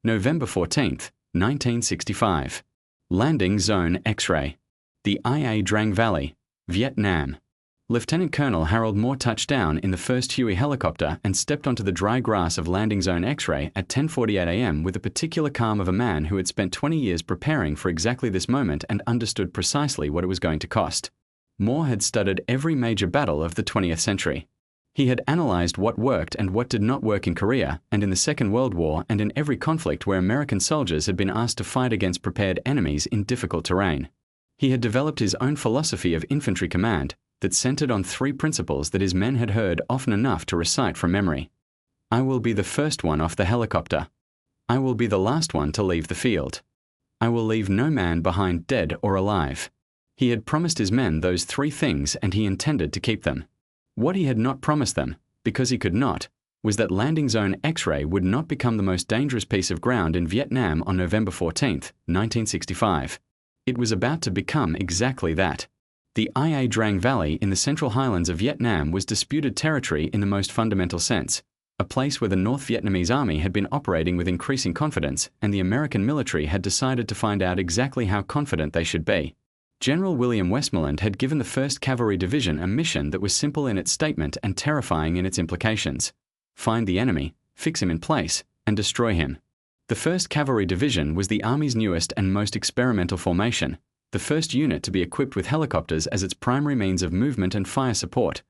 November 14, 1965. Landing Zone X-ray. The Ia Drang Valley, Vietnam. Lieutenant Colonel Harold Moore touched down in the first Huey helicopter and stepped onto the dry grass of Landing Zone X-ray at 10:48 a.m. with the particular calm of a man who had spent 20 years preparing for exactly this moment and understood precisely what it was going to cost. Moore had studied every major battle of the 20th century. He had analyzed what worked and what did not work in Korea and in the Second World War and in every conflict where American soldiers had been asked to fight against prepared enemies in difficult terrain. He had developed his own philosophy of infantry command that centered on three principles that his men had heard often enough to recite from memory. I will be the first one off the helicopter. I will be the last one to leave the field. I will leave no man behind dead or alive. He had promised his men those three things and he intended to keep them. What he had not promised them, because he could not, was that Landing Zone X-ray would not become the most dangerous piece of ground in Vietnam on November 14, 1965. It was about to become exactly that. The Ia Drang Valley in the Central Highlands of Vietnam was disputed territory in the most fundamental sense, a place where the North Vietnamese Army had been operating with increasing confidence and the American military had decided to find out exactly how confident they should be. General William Westmoreland had given the 1st Cavalry Division a mission that was simple in its statement and terrifying in its implications. Find the enemy, fix him in place, and destroy him. The 1st Cavalry Division was the Army's newest and most experimental formation, the first unit to be equipped with helicopters as its primary means of movement and fire support,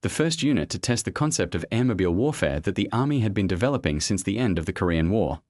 the first unit to test the concept of airmobile warfare that the Army had been developing since the end of the Korean War.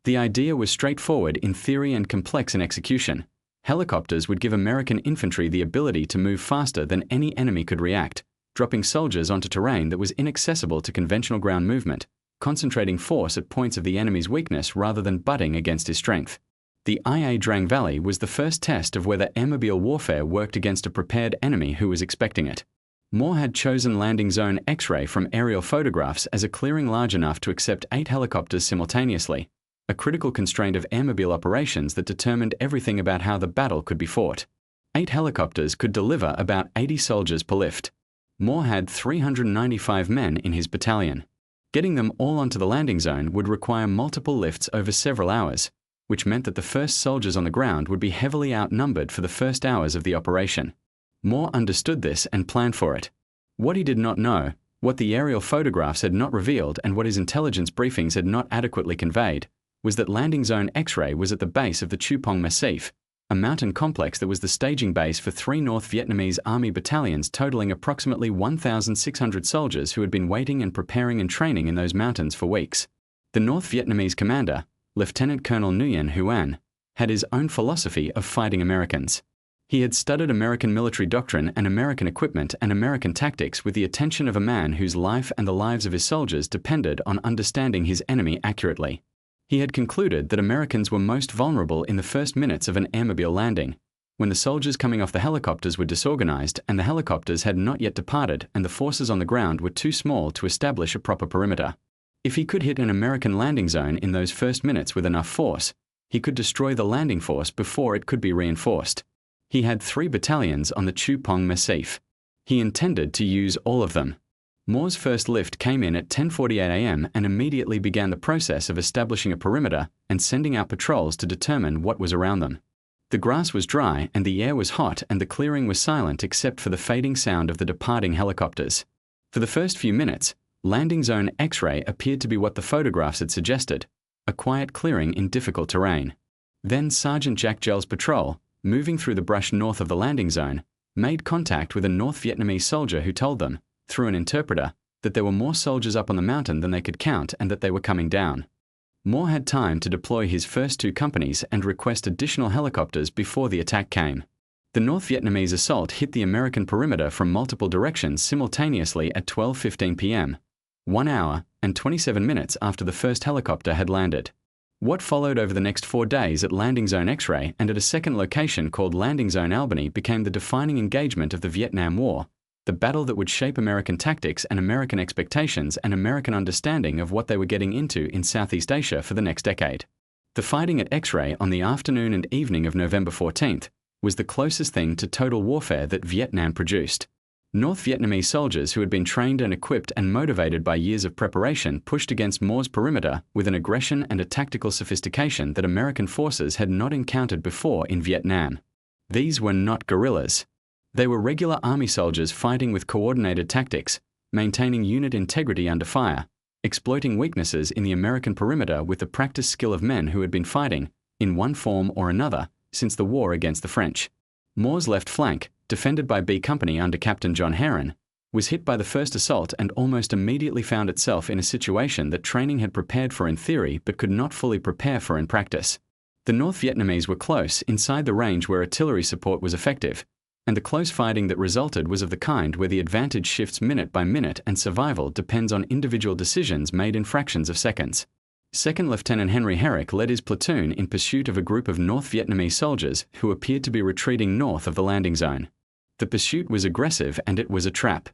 The idea was straightforward in theory and complex in execution. Helicopters would give American infantry the ability to move faster than any enemy could react, dropping soldiers onto terrain that was inaccessible to conventional ground movement, concentrating force at points of the enemy's weakness rather than butting against his strength. The Ia Drang Valley was the first test of whether airmobile warfare worked against a prepared enemy who was expecting it. Moore had chosen Landing Zone X-ray from aerial photographs as a clearing large enough to accept 8 helicopters simultaneously, a critical constraint of airmobile operations that determined everything about how the battle could be fought. 8 helicopters could deliver about 80 soldiers per lift. Moore had 395 men in his battalion. Getting them all onto the landing zone would require multiple lifts over several hours, which meant that the first soldiers on the ground would be heavily outnumbered for the first hours of the operation. Moore understood this and planned for it. What he did not know, what the aerial photographs had not revealed and what his intelligence briefings had not adequately conveyed, was that Landing Zone X-ray was at the base of the Chu Pong massif, a mountain complex that was the staging base for 3 North Vietnamese Army battalions totaling approximately 1,600 soldiers who had been waiting and preparing and training in those mountains for weeks. The North Vietnamese commander, Lieutenant Colonel Nguyen Giap, had his own philosophy of fighting Americans. He had studied American military doctrine and American equipment and American tactics with the attention of a man whose life and the lives of his soldiers depended on understanding his enemy accurately. He had concluded that Americans were most vulnerable in the first minutes of an airmobile landing, when the soldiers coming off the helicopters were disorganized and the helicopters had not yet departed and the forces on the ground were too small to establish a proper perimeter. If he could hit an American landing zone in those first minutes with enough force, he could destroy the landing force before it could be reinforced. He had 3 battalions on the Chu Pong massif. He intended to use all of them. Moore's first lift came in at 10:48 a.m. and immediately began the process of establishing a perimeter and sending out patrols to determine what was around them. The grass was dry and the air was hot and the clearing was silent except for the fading sound of the departing helicopters. For the first few minutes, Landing Zone X-ray appeared to be what the photographs had suggested, a quiet clearing in difficult terrain. Then Sergeant Jack Gell's patrol, moving through the brush north of the landing zone, made contact with a North Vietnamese soldier who told them, through an interpreter, that there were more soldiers up on the mountain than they could count and that they were coming down. Moore had time to deploy his first 2 companies and request additional helicopters before the attack came. The North Vietnamese assault hit the American perimeter from multiple directions simultaneously at 12:15 p.m., 1 hour and 27 minutes after the first helicopter had landed. What followed over the next 4 days at Landing Zone X-ray and at a second location called Landing Zone Albany became the defining engagement of the Vietnam War, the battle that would shape American tactics and American expectations and American understanding of what they were getting into in Southeast Asia for the next decade. The fighting at X-ray on the afternoon and evening of November 14th was the closest thing to total warfare that Vietnam produced. North Vietnamese soldiers who had been trained and equipped and motivated by years of preparation pushed against Moore's perimeter with an aggression and a tactical sophistication that American forces had not encountered before in Vietnam. These were not guerrillas. They were regular army soldiers fighting with coordinated tactics, maintaining unit integrity under fire, exploiting weaknesses in the American perimeter with the practiced skill of men who had been fighting, in one form or another, since the war against the French. Moore's left flank, defended by B Company under Captain John Herron, was hit by the first assault and almost immediately found itself in a situation that training had prepared for in theory but could not fully prepare for in practice. The North Vietnamese were close inside the range where artillery support was effective, and the close fighting that resulted was of the kind where the advantage shifts minute by minute and survival depends on individual decisions made in fractions of seconds. Second Lieutenant Henry Herrick led his platoon in pursuit of a group of North Vietnamese soldiers who appeared to be retreating north of the landing zone. The pursuit was aggressive and it was a trap.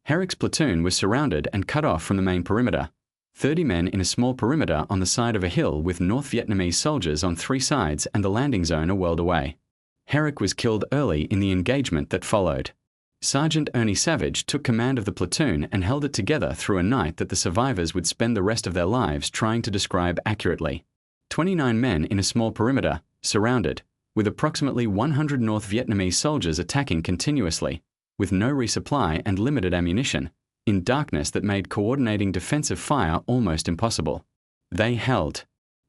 Herrick's platoon was surrounded and cut off from the main perimeter. 30 men in a small perimeter on the side of a hill with North Vietnamese soldiers on 3 sides and the landing zone a world away. Herrick was killed early in the engagement that followed. Sergeant Ernie Savage took command of the platoon and held it together through a night that the survivors would spend the rest of their lives trying to describe accurately. 29 men in a small perimeter, surrounded, with approximately 100 North Vietnamese soldiers attacking continuously, with no resupply and limited ammunition, in darkness that made coordinating defensive fire almost impossible. They held.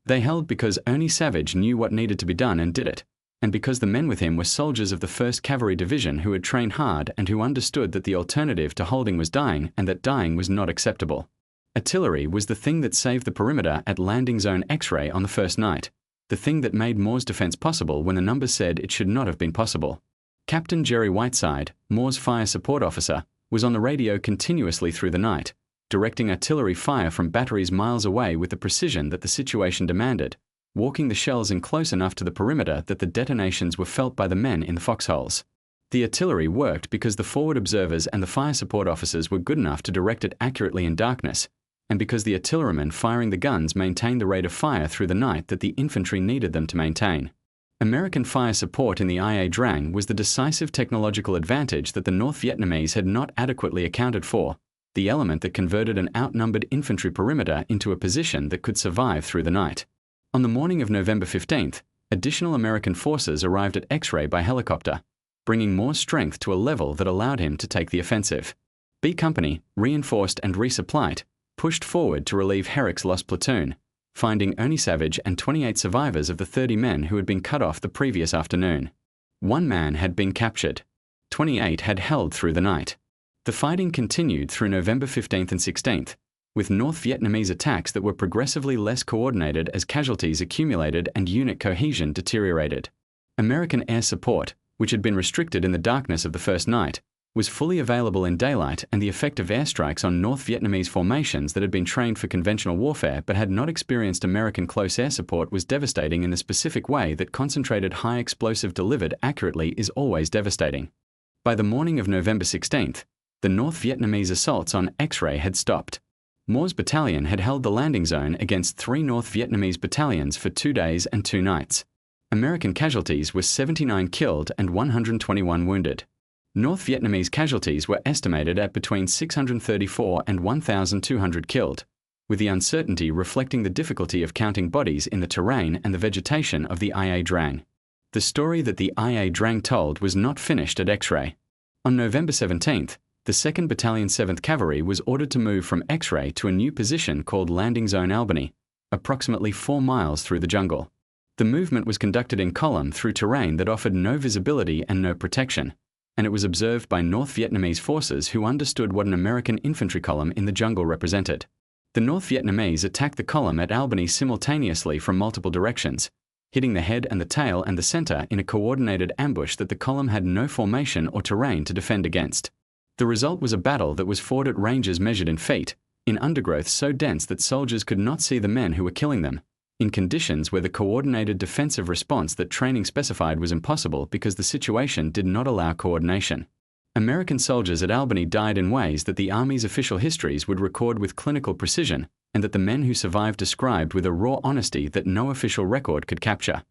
They held because Ernie Savage knew what needed to be done and did it, and because the men with him were soldiers of the 1st Cavalry Division who had trained hard and who understood that the alternative to holding was dying and that dying was not acceptable. Artillery was the thing that saved the perimeter at Landing Zone X-ray on the first night, the thing that made Moore's defense possible when the numbers said it should not have been possible. Captain Jerry Whiteside, Moore's fire support officer, was on the radio continuously through the night, directing artillery fire from batteries miles away with the precision that the situation demanded, walking the shells in close enough to the perimeter that the detonations were felt by the men in the foxholes. The artillery worked because the forward observers and the fire support officers were good enough to direct it accurately in darkness, and because the artillerymen firing the guns maintained the rate of fire through the night that the infantry needed them to maintain. American fire support in the Ia Drang was the decisive technological advantage that the North Vietnamese had not adequately accounted for, the element that converted an outnumbered infantry perimeter into a position that could survive through the night. On the morning of November 15th, additional American forces arrived at X-ray by helicopter, bringing more strength to a level that allowed him to take the offensive. B Company, reinforced and resupplied, pushed forward to relieve Herrick's lost platoon, finding Ernie Savage and 28 survivors of the 30 men who had been cut off the previous afternoon. 1 man had been captured. 28 had held through the night. The fighting continued through November 15th and 16th, with North Vietnamese attacks that were progressively less coordinated as casualties accumulated and unit cohesion deteriorated. American air support, which had been restricted in the darkness of the first night, was fully available in daylight, and the effect of airstrikes on North Vietnamese formations that had been trained for conventional warfare but had not experienced American close air support was devastating in the specific way that concentrated high explosive delivered accurately is always devastating. By the morning of November 16th, the North Vietnamese assaults on X-ray had stopped. Moore's battalion had held the landing zone against 3 North Vietnamese battalions for 2 days and 2 nights. American casualties were 79 killed and 121 wounded. North Vietnamese casualties were estimated at between 634 and 1,200 killed, with the uncertainty reflecting the difficulty of counting bodies in the terrain and the vegetation of the Ia Drang. The story that the Ia Drang told was not finished at X-ray. On November 17th, the 2nd Battalion 7th Cavalry was ordered to move from X-ray to a new position called Landing Zone Albany, approximately 4 miles through the jungle. The movement was conducted in column through terrain that offered no visibility and no protection, and it was observed by North Vietnamese forces who understood what an American infantry column in the jungle represented. The North Vietnamese attacked the column at Albany simultaneously from multiple directions, hitting the head and the tail and the center in a coordinated ambush that the column had no formation or terrain to defend against. The result was a battle that was fought at ranges measured in feet, in undergrowth so dense that soldiers could not see the men who were killing them, in conditions where the coordinated defensive response that training specified was impossible because the situation did not allow coordination. American soldiers at Albany died in ways that the Army's official histories would record with clinical precision, and that the men who survived described with a raw honesty that no official record could capture.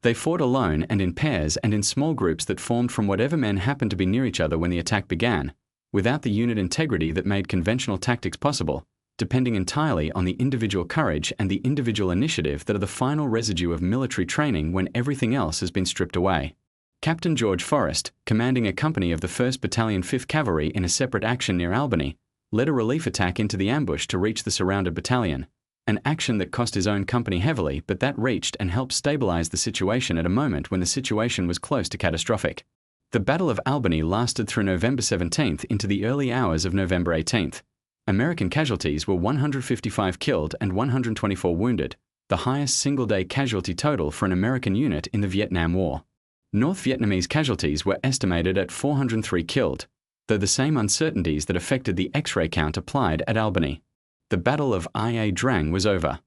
They fought alone and in pairs and in small groups that formed from whatever men happened to be near each other when the attack began, without the unit integrity that made conventional tactics possible, depending entirely on the individual courage and the individual initiative that are the final residue of military training when everything else has been stripped away. Captain George Forrest, commanding a company of the 1st Battalion 5th Cavalry in a separate action near Albany, led a relief attack into the ambush to reach the surrounded battalion, an action that cost his own company heavily, but that reached and helped stabilize the situation at a moment when the situation was close to catastrophic. The Battle of Albany lasted through November 17th into the early hours of November 18th. American casualties were 155 killed and 124 wounded, the highest single-day casualty total for an American unit in the Vietnam War. North Vietnamese casualties were estimated at 403 killed, though the same uncertainties that affected the X-ray count applied at Albany. The Battle of Ia Drang was over.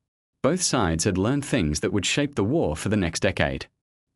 Both sides had learned things that would shape the war for the next decade.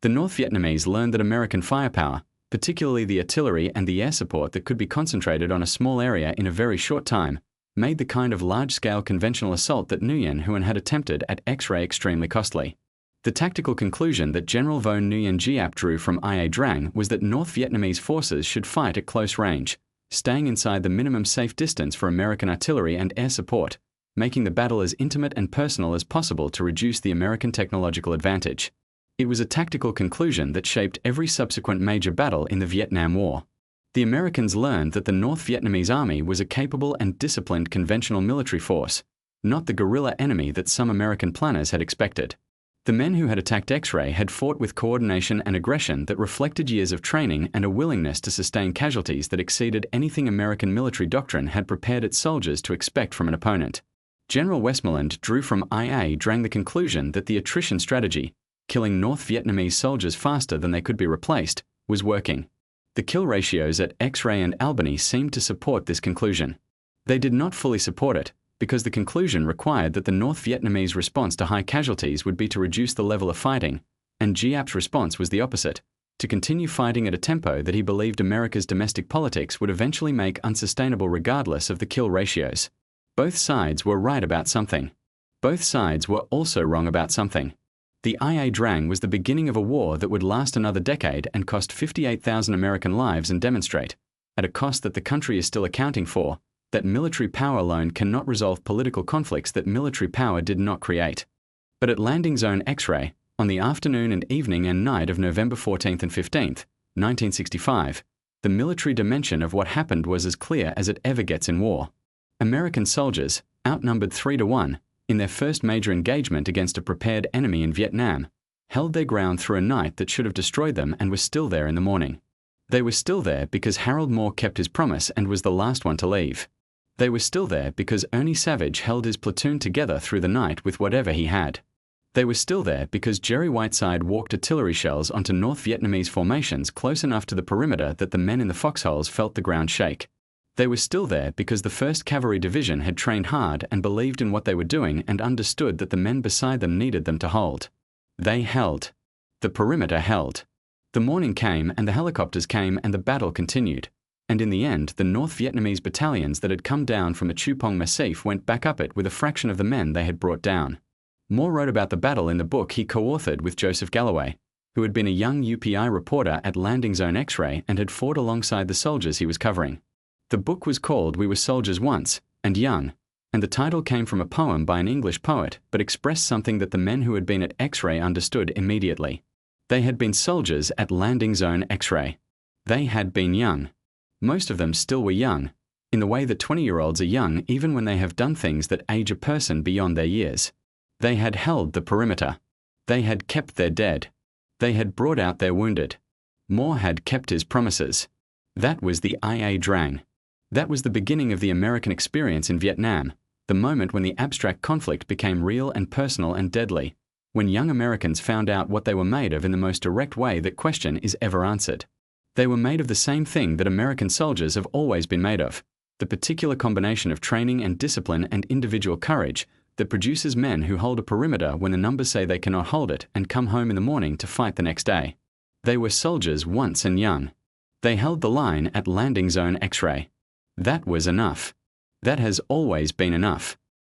The North Vietnamese learned that American firepower, particularly the artillery and the air support that could be concentrated on a small area in a very short time, made the kind of large-scale conventional assault that Nguyen had attempted at X-ray extremely costly. The tactical conclusion that General Vo Nguyen Giap drew from Ia Drang was that North Vietnamese forces should fight at close range, staying inside the minimum safe distance for American artillery and air support, making the battle as intimate and personal as possible to reduce the American technological advantage. It was a tactical conclusion that shaped every subsequent major battle in the Vietnam War. The Americans learned that the North Vietnamese Army was a capable and disciplined conventional military force, not the guerrilla enemy that some American planners had expected. The men who had attacked X-ray had fought with coordination and aggression that reflected years of training and a willingness to sustain casualties that exceeded anything American military doctrine had prepared its soldiers to expect from an opponent. General Westmoreland drew from Ia Drang the conclusion that the attrition strategy, killing North Vietnamese soldiers faster than they could be replaced, was working. The kill ratios at X-ray and Albany seemed to support this conclusion. They did not fully support it, because the conclusion required that the North Vietnamese response to high casualties would be to reduce the level of fighting, and Giap's response was the opposite, to continue fighting at a tempo that he believed America's domestic politics would eventually make unsustainable regardless of the kill ratios. Both sides were right about something. Both sides were also wrong about something. The Ia Drang was the beginning of a war that would last another decade and cost 58,000 American lives and demonstrate, at a cost that the country is still accounting for, that military power alone cannot resolve political conflicts that military power did not create. But at Landing Zone X-ray, on the afternoon and evening and night of November 14th and 15th, 1965, the military dimension of what happened was as clear as it ever gets in war. American soldiers, outnumbered 3-1, in their first major engagement against a prepared enemy in Vietnam, held their ground through a night that should have destroyed them and were still there in the morning. They were still there because Harold Moore kept his promise and was the last one to leave. They were still there because Ernie Savage held his platoon together through the night with whatever he had. They were still there because Jerry Whiteside walked artillery shells onto North Vietnamese formations close enough to the perimeter that the men in the foxholes felt the ground shake. They were still there because the 1st Cavalry Division had trained hard and believed in what they were doing and understood that the men beside them needed them to hold. They held. The perimeter held. The morning came and the helicopters came and the battle continued. And in the end, the North Vietnamese battalions that had come down from the Chu Pong massif went back up it with a fraction of the men they had brought down. Moore wrote about the battle in the book he co-authored with Joseph Galloway, who had been a young UPI reporter at Landing Zone X-ray and had fought alongside the soldiers he was covering. The book was called We Were Soldiers Once, and Young, and the title came from a poem by an English poet but expressed something that the men who had been at X-ray understood immediately. They had been soldiers at Landing Zone X-ray. They had been young. Most of them still were young, in the way that 20-year-olds are young even when they have done things that age a person beyond their years. They had held the perimeter. They had kept their dead. They had brought out their wounded. Moore had kept his promises. That was the Ia Drang. That was the beginning of the American experience in Vietnam, the moment when the abstract conflict became real and personal and deadly, when young Americans found out what they were made of in the most direct way that question is ever answered. They were made of the same thing that American soldiers have always been made of, the particular combination of training and discipline and individual courage that produces men who hold a perimeter when the numbers say they cannot hold it and come home in the morning to fight the next day. They were soldiers once and young. They held the line at Landing Zone X-ray. That was enough. That has always been enough.